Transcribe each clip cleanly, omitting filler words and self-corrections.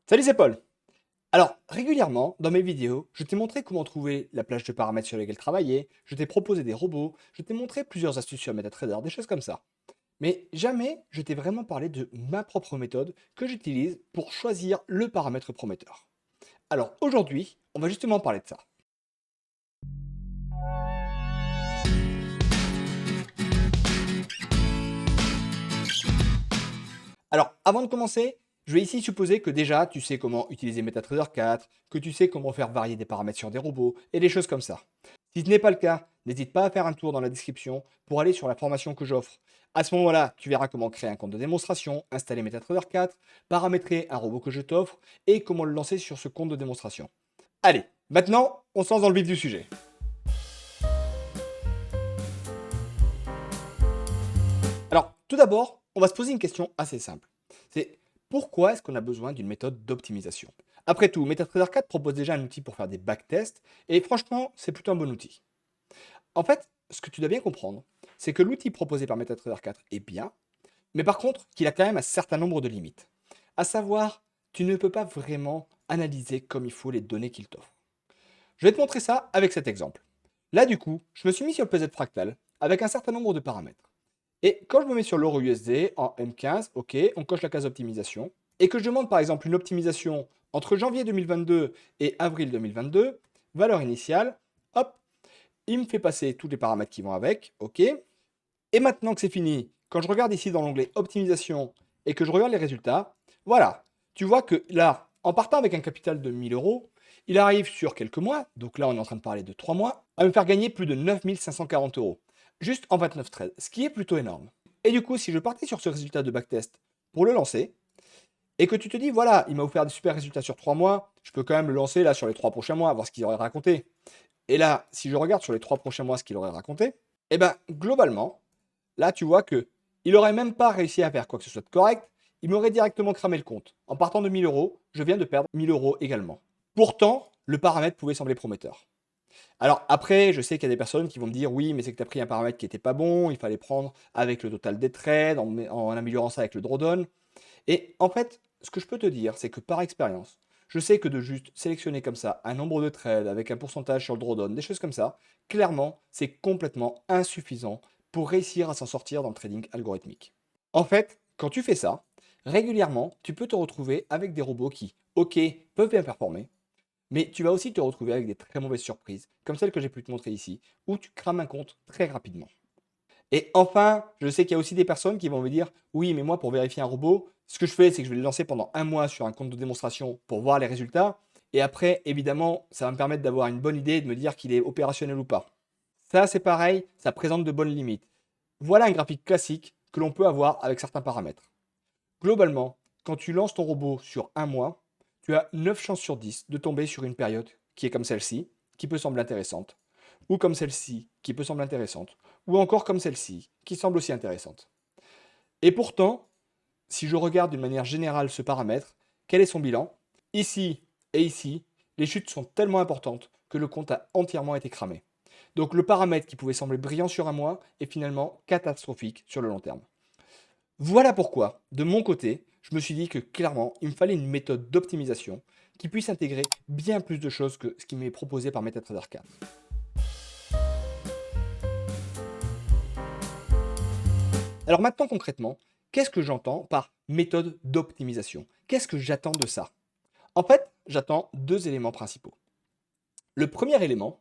Salut, c'est Paul. Alors, régulièrement, dans mes vidéos, je t'ai montré comment trouver la plage de paramètres sur lesquels travailler, je t'ai proposé des robots, je t'ai montré plusieurs astuces sur MetaTrader, des choses comme ça. Mais jamais je t'ai vraiment parlé de ma propre méthode que j'utilise pour choisir le paramètre prometteur. Alors aujourd'hui, on va justement parler de ça. Alors, avant de commencer, je vais ici supposer que déjà tu sais comment utiliser MetaTrader 4, que tu sais comment faire varier des paramètres sur des robots et des choses comme ça. Si ce n'est pas le cas, n'hésite pas à faire un tour dans la description pour aller sur la formation que j'offre. À ce moment-là, tu verras comment créer un compte de démonstration, installer MetaTrader 4, paramétrer un robot que je t'offre et comment le lancer sur ce compte de démonstration. Allez, maintenant, on se lance dans le vif du sujet. Alors, tout d'abord, on va se poser une question assez simple. C'est pourquoi est-ce qu'on a besoin d'une méthode d'optimisation? Après tout, MetaTrader 4 propose déjà un outil pour faire des backtests, et franchement, c'est plutôt un bon outil. En fait, ce que tu dois bien comprendre, c'est que l'outil proposé par MetaTrader 4 est bien, mais par contre, qu'il a quand même un certain nombre de limites. À savoir, tu ne peux pas vraiment analyser comme il faut les données qu'il t'offre. Je vais te montrer ça avec cet exemple. Là, du coup, je me suis mis sur le PZ Fractal avec un certain nombre de paramètres. Et quand je me mets sur l'euro USD en M15, ok, on coche la case optimisation. Et que je demande par exemple une optimisation entre janvier 2022 et avril 2022, valeur initiale, hop, il me fait passer tous les paramètres qui vont avec, ok. Et maintenant que c'est fini, quand je regarde ici dans l'onglet optimisation et que je regarde les résultats, voilà, tu vois que là, en partant avec un capital de 1000 euros, il arrive sur quelques mois, donc là on est en train de parler de 3 mois, à me faire gagner plus de 9540 euros, juste en 29 trades, ce qui est plutôt énorme. Et du coup, si je partais sur ce résultat de backtest pour le lancer, et que tu te dis, voilà, il m'a offert des super résultats sur 3 mois, je peux quand même le lancer là sur les 3 prochains mois, voir ce qu'il aurait raconté. Et là, si je regarde sur les 3 prochains mois ce qu'il aurait raconté, eh ben globalement, là, tu vois que il aurait même pas réussi à faire quoi que ce soit de correct. Il m'aurait directement cramé le compte. En partant de 1000 euros, je viens de perdre 1000 euros également. Pourtant, le paramètre pouvait sembler prometteur. Alors après, je sais qu'il y a des personnes qui vont me dire oui, mais c'est que tu as pris un paramètre qui n'était pas bon, il fallait prendre avec le total des trades, en améliorant ça avec le drawdown. Et en fait, ce que je peux te dire, c'est que par expérience, je sais que de juste sélectionner comme ça un nombre de trades avec un pourcentage sur le drawdown, des choses comme ça, clairement, c'est complètement insuffisant pour réussir à s'en sortir dans le trading algorithmique. En fait, quand tu fais ça, régulièrement, tu peux te retrouver avec des robots qui, ok, peuvent bien performer, mais tu vas aussi te retrouver avec des très mauvaises surprises, comme celle que j'ai pu te montrer ici, où tu crames un compte très rapidement. Et enfin, je sais qu'il y a aussi des personnes qui vont me dire, oui, mais moi, pour vérifier un robot, ce que je fais, c'est que je vais le lancer pendant un mois sur un compte de démonstration pour voir les résultats. Et après, évidemment, ça va me permettre d'avoir une bonne idée et de me dire qu'il est opérationnel ou pas. Ça, c'est pareil, ça présente de bonnes limites. Voilà un graphique classique que l'on peut avoir avec certains paramètres. Globalement, quand tu lances ton robot sur un mois, tu as 9 chances sur 10 de tomber sur une période qui est comme celle-ci, qui peut sembler intéressante, ou comme celle-ci, qui peut sembler intéressante, ou encore comme celle-ci, qui semble aussi intéressante. Et pourtant, si je regarde d'une manière générale ce paramètre, quel est son bilan? Ici et ici, les chutes sont tellement importantes que le compte a entièrement été cramé. Donc le paramètre qui pouvait sembler brillant sur un mois est finalement catastrophique sur le long terme. Voilà pourquoi, de mon côté, je me suis dit que clairement, il me fallait une méthode d'optimisation qui puisse intégrer bien plus de choses que ce qui m'est proposé par MetaTrader 4. Alors maintenant concrètement, qu'est-ce que j'entends par méthode d'optimisation? Qu'est-ce que j'attends de ça? En fait, j'attends deux éléments principaux. Le premier élément,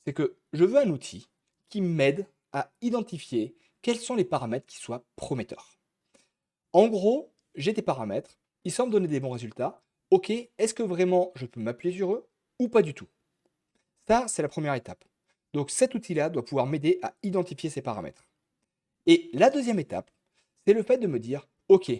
c'est que je veux un outil qui m'aide à identifier quels sont les paramètres qui soient prometteurs. En gros, j'ai des paramètres, ils semblent donner des bons résultats. Ok, est-ce que vraiment je peux m'appuyer sur eux ou pas du tout? Ça, c'est la première étape. Donc cet outil-là doit pouvoir m'aider à identifier ces paramètres. Et la deuxième étape, c'est le fait de me dire, ok,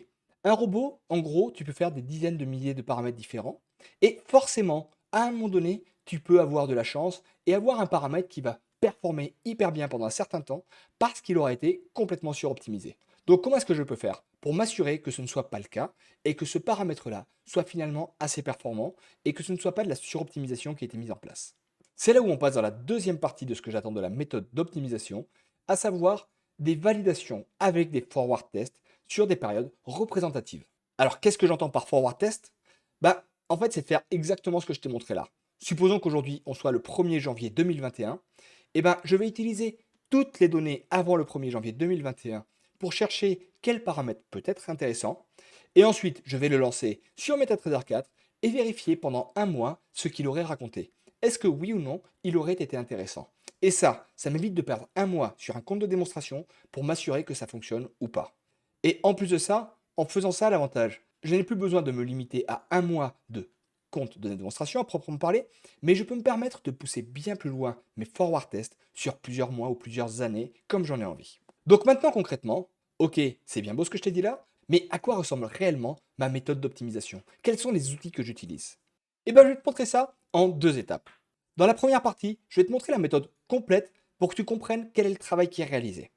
un robot, en gros, tu peux faire des dizaines de milliers de paramètres différents, et forcément, à un moment donné, tu peux avoir de la chance et avoir un paramètre qui va performer hyper bien pendant un certain temps parce qu'il aura été complètement suroptimisé. Donc comment est-ce que je peux faire pour m'assurer que ce ne soit pas le cas et que ce paramètre-là soit finalement assez performant et que ce ne soit pas de la suroptimisation qui a été mise en place? C'est là où on passe dans la deuxième partie de ce que j'attends de la méthode d'optimisation, à savoir des validations avec des forward tests sur des périodes représentatives. Alors qu'est-ce que j'entends par forward test? Bah, en fait, c'est de faire exactement ce que je t'ai montré là. Supposons qu'aujourd'hui, on soit le 1er janvier 2021. Eh ben, je vais utiliser toutes les données avant le 1er janvier 2021 pour chercher quel paramètre peut être intéressant. Et ensuite, je vais le lancer sur MetaTrader 4 et vérifier pendant un mois ce qu'il aurait raconté. Est-ce que oui ou non, il aurait été intéressant? Et ça m'évite de perdre un mois sur un compte de démonstration pour m'assurer que ça fonctionne ou pas. Et en plus de ça, en faisant ça, l'avantage, je n'ai plus besoin de me limiter à un mois de compte de démonstration à proprement parler, mais je peux me permettre de pousser bien plus loin mes forward tests sur plusieurs mois ou plusieurs années comme j'en ai envie. Donc maintenant concrètement, ok, c'est bien beau ce que je t'ai dit là, mais à quoi ressemble réellement ma méthode d'optimisation? Quels sont les outils que j'utilise? Eh bien je vais te montrer ça en deux étapes. Dans la première partie, je vais te montrer la méthode complète pour que tu comprennes quel est le travail qui est réalisé.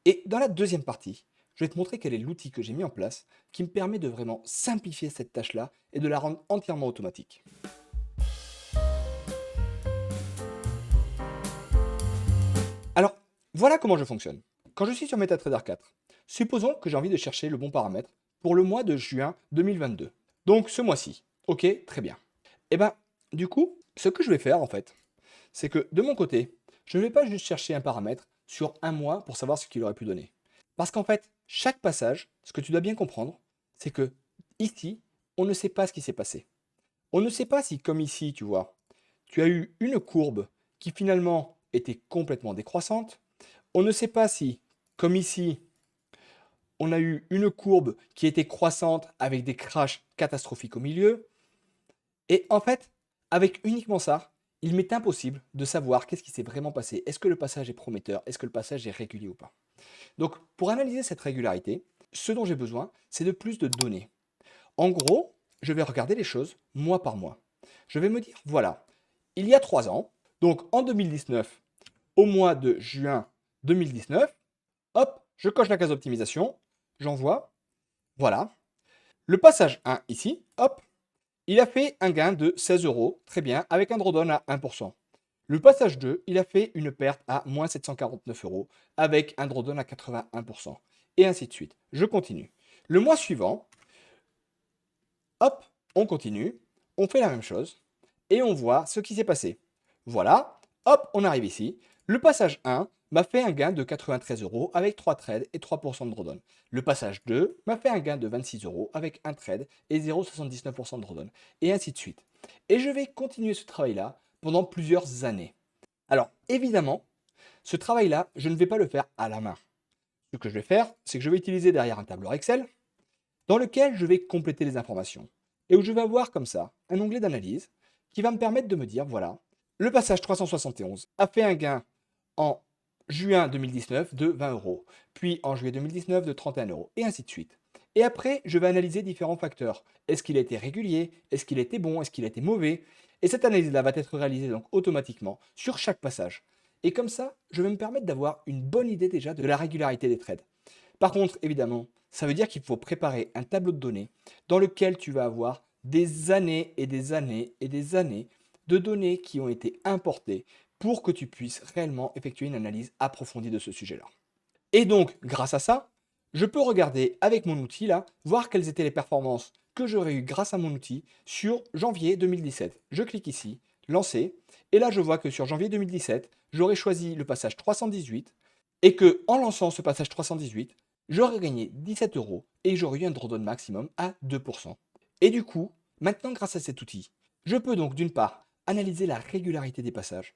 Et dans la deuxième partie, je vais te montrer quel est l'outil que j'ai mis en place qui me permet de vraiment simplifier cette tâche-là et de la rendre entièrement automatique. Alors, voilà comment je fonctionne. Quand je suis sur MetaTrader 4, supposons que j'ai envie de chercher le bon paramètre pour le mois de juin 2022. Donc ce mois-ci. Ok, très bien. Et bien, du coup, ce que je vais faire en fait, c'est que de mon côté, je ne vais pas juste chercher un paramètre sur un mois pour savoir ce qu'il aurait pu donner. Parce qu'en fait, chaque passage, ce que tu dois bien comprendre, c'est que ici, on ne sait pas ce qui s'est passé. On ne sait pas si, comme ici, tu vois, tu as eu une courbe qui finalement était complètement décroissante. On ne sait pas si, comme ici, on a eu une courbe qui était croissante avec des crashs catastrophiques au milieu. Et en fait, avec uniquement ça, il m'est impossible de savoir qu'est-ce qui s'est vraiment passé. Est-ce que le passage est prometteur? Est-ce que le passage est régulier ou pas? Donc, pour analyser cette régularité, ce dont j'ai besoin, c'est de plus de données. En gros, je vais regarder les choses mois par mois. Je vais me dire, voilà, il y a 3 ans, donc en 2019, au mois de juin 2019, hop, je coche la case optimisation, j'envoie, voilà. Le passage 1 ici, hop, il a fait un gain de 16 euros, très bien, avec un drawdown à 1%. Le passage 2, il a fait une perte à moins 749 euros, avec un drawdown à 81%. Et ainsi de suite. Je continue. Le mois suivant, hop, on continue, on fait la même chose, et on voit ce qui s'est passé. Voilà, hop, on arrive ici. Le passage 1 m'a fait un gain de 93 euros avec 3 trades et 3% de drawdown. Le passage 2 m'a fait un gain de 26 euros avec un trade et 0,79% de drawdown. Et ainsi de suite. Et je vais continuer ce travail-là pendant plusieurs années. Alors, évidemment, ce travail-là, je ne vais pas le faire à la main. Ce que je vais faire, c'est que je vais utiliser derrière un tableur Excel dans lequel je vais compléter les informations et où je vais avoir comme ça un onglet d'analyse qui va me permettre de me dire, voilà, le passage 371 a fait un gain en juin 2019 de 20 euros, puis en juillet 2019 de 31 euros, et ainsi de suite. Et après, je vais analyser différents facteurs. Est-ce qu'il a été régulier? Est-ce qu'il a été bon? Est-ce qu'il a été mauvais? Et cette analyse-là va être réalisée donc automatiquement sur chaque passage. Et comme ça, je vais me permettre d'avoir une bonne idée déjà de la régularité des trades. Par contre, évidemment, ça veut dire qu'il faut préparer un tableau de données dans lequel tu vas avoir des années et des années et des années de données qui ont été importées pour que tu puisses réellement effectuer une analyse approfondie de ce sujet-là. Et donc, grâce à ça, je peux regarder avec mon outil là, voir quelles étaient les performances que j'aurais eues grâce à mon outil sur janvier 2017. Je clique ici, lancer, et là je vois que sur janvier 2017, j'aurais choisi le passage 318 et que en lançant ce passage 318, j'aurais gagné 17 euros et j'aurais eu un drawdown maximum à 2%. Et du coup, maintenant grâce à cet outil, je peux donc d'une part analyser la régularité des passages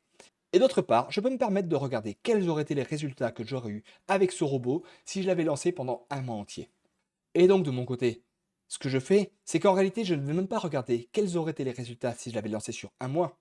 et d'autre part, je peux me permettre de regarder quels auraient été les résultats que j'aurais eu avec ce robot si je l'avais lancé pendant un mois entier. Et donc de mon côté, ce que je fais, c'est qu'en réalité, je ne vais même pas regarder quels auraient été les résultats si je l'avais lancé sur un mois,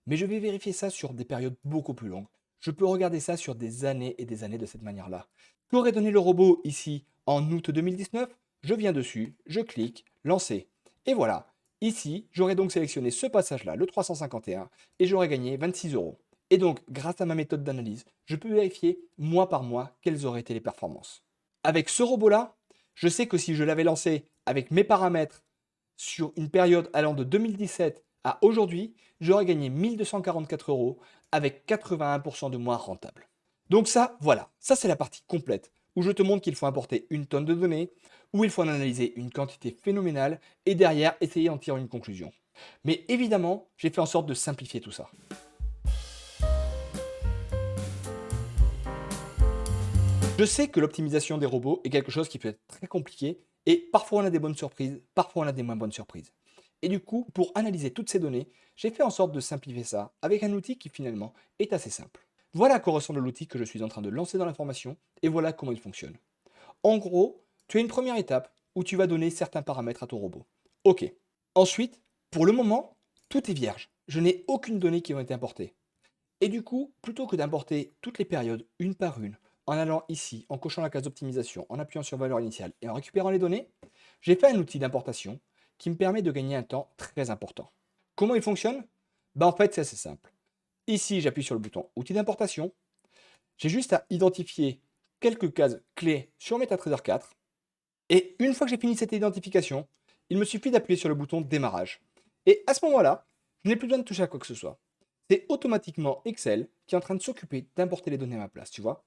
mais je vais vérifier ça sur des périodes beaucoup plus longues. Je peux regarder ça sur des années et des années de cette manière-là. Qu'aurait donné le robot ici en août 2019? Je viens dessus, je clique, lancer. Et voilà. Ici, j'aurais donc sélectionné ce passage-là, le 351, et j'aurais gagné 26 euros. Et donc, grâce à ma méthode d'analyse, je peux vérifier mois par mois quelles auraient été les performances. Avec ce robot-là, je sais que si je l'avais lancé avec mes paramètres sur une période allant de 2017 à aujourd'hui, j'aurais gagné 1244 euros avec 81% de mois rentable. Donc ça, voilà, ça c'est la partie complète où je te montre qu'il faut importer une tonne de données, où il faut en analyser une quantité phénoménale et derrière essayer d'en tirer une conclusion. Mais évidemment, j'ai fait en sorte de simplifier tout ça. Je sais que l'optimisation des robots est quelque chose qui peut être très compliqué et parfois on a des bonnes surprises, parfois on a des moins bonnes surprises. Et du coup, pour analyser toutes ces données, j'ai fait en sorte de simplifier ça avec un outil qui finalement est assez simple. Voilà à quoi ressemble l'outil que je suis en train de lancer dans la formation et voilà comment il fonctionne. En gros, tu as une première étape où tu vas donner certains paramètres à ton robot. Ok. Ensuite, pour le moment, tout est vierge. Je n'ai aucune donnée qui ont été importées. Et du coup, plutôt que d'importer toutes les périodes une par une, en allant ici, en cochant la case d'optimisation, en appuyant sur valeur initiale et en récupérant les données, j'ai fait un outil d'importation qui me permet de gagner un temps très important. Comment il fonctionne? En fait, c'est assez simple. Ici, j'appuie sur le bouton outil d'importation. J'ai juste à identifier quelques cases clés sur MetaTrader 4. Et une fois que j'ai fini cette identification, il me suffit d'appuyer sur le bouton démarrage. Et à ce moment-là, je n'ai plus besoin de toucher à quoi que ce soit. C'est automatiquement Excel qui est en train de s'occuper d'importer les données à ma place, tu vois.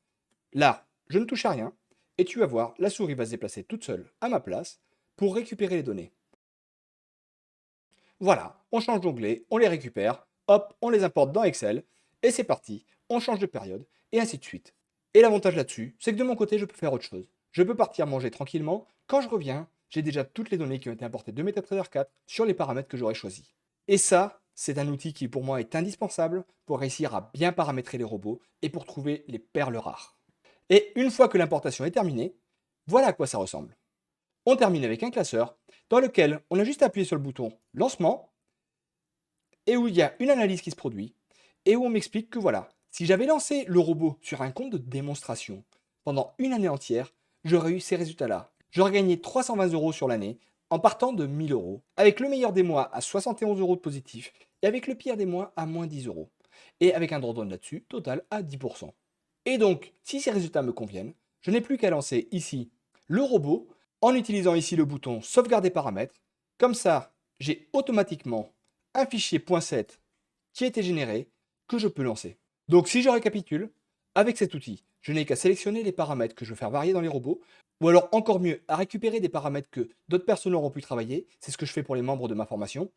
Là, je ne touche à rien, et tu vas voir, la souris va se déplacer toute seule à ma place pour récupérer les données. Voilà, on change d'onglet, on les récupère, hop, on les importe dans Excel, et c'est parti, on change de période, et ainsi de suite. Et l'avantage là-dessus, c'est que de mon côté, je peux faire autre chose. Je peux partir manger tranquillement, quand je reviens, j'ai déjà toutes les données qui ont été importées de MetaTrader 4 sur les paramètres que j'aurais choisis. Et ça, c'est un outil qui pour moi est indispensable pour réussir à bien paramétrer les robots et pour trouver les perles rares. Et une fois que l'importation est terminée, voilà à quoi ça ressemble. On termine avec un classeur dans lequel on a juste appuyé sur le bouton lancement et où il y a une analyse qui se produit et où on m'explique que voilà, si j'avais lancé le robot sur un compte de démonstration pendant une année entière, j'aurais eu ces résultats-là. J'aurais gagné 320 € sur l'année en partant de 1000 €, avec le meilleur des mois à 71 € de positif et avec le pire des mois à moins 10 €. Et avec un drawdown là-dessus, total à 10%. Et donc, si ces résultats me conviennent, je n'ai plus qu'à lancer ici le robot en utilisant ici le bouton sauvegarder paramètres. Comme ça, j'ai automatiquement un fichier .7 qui a été généré que je peux lancer. Donc si je récapitule, avec cet outil, je n'ai qu'à sélectionner les paramètres que je veux faire varier dans les robots, ou alors encore mieux, à récupérer des paramètres que d'autres personnes auront pu travailler, c'est ce que je fais pour les membres de ma formation,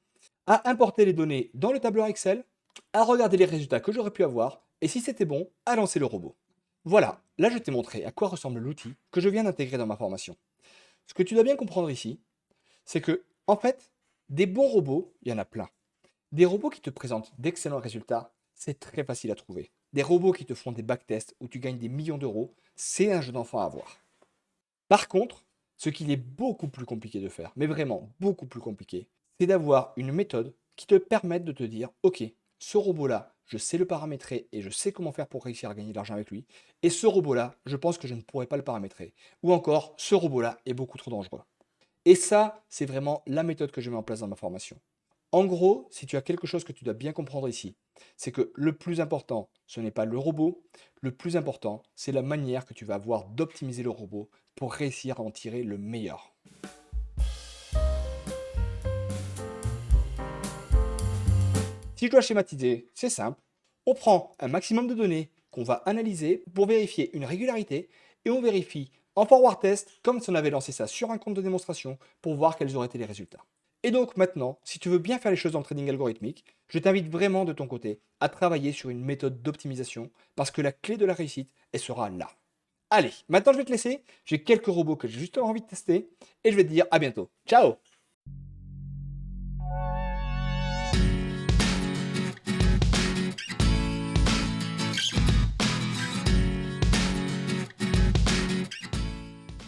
à importer les données dans le tableur Excel, à regarder les résultats que j'aurais pu avoir, et si c'était bon, à lancer le robot. Voilà, là je t'ai montré à quoi ressemble l'outil que je viens d'intégrer dans ma formation. Ce que tu dois bien comprendre ici, c'est que, en fait, des bons robots, il y en a plein. Des robots qui te présentent d'excellents résultats, c'est très facile à trouver. Des robots qui te font des backtests où tu gagnes des millions d'euros, c'est un jeu d'enfant à avoir. Par contre, ce qu'il est beaucoup plus compliqué de faire, mais vraiment beaucoup plus compliqué, c'est d'avoir une méthode qui te permette de te dire, ok, ce robot-là, je sais le paramétrer et je sais comment faire pour réussir à gagner de l'argent avec lui. Et ce robot-là, je pense que je ne pourrais pas le paramétrer. Ou encore, ce robot-là est beaucoup trop dangereux. Et ça, c'est vraiment la méthode que je mets en place dans ma formation. En gros, si tu as quelque chose que tu dois bien comprendre ici, c'est que le plus important, ce n'est pas le robot, le plus important, c'est la manière que tu vas avoir d'optimiser le robot pour réussir à en tirer le meilleur. Si je dois schématiser, c'est simple. On prend un maximum de données qu'on va analyser pour vérifier une régularité et on vérifie en forward test comme si on avait lancé ça sur un compte de démonstration pour voir quels auraient été les résultats. Et donc maintenant, si tu veux bien faire les choses dans le trading algorithmique, je t'invite vraiment de ton côté à travailler sur une méthode d'optimisation parce que la clé de la réussite, elle sera là. Allez, maintenant je vais te laisser. J'ai quelques robots que j'ai justement envie de tester et je vais te dire à bientôt. Ciao!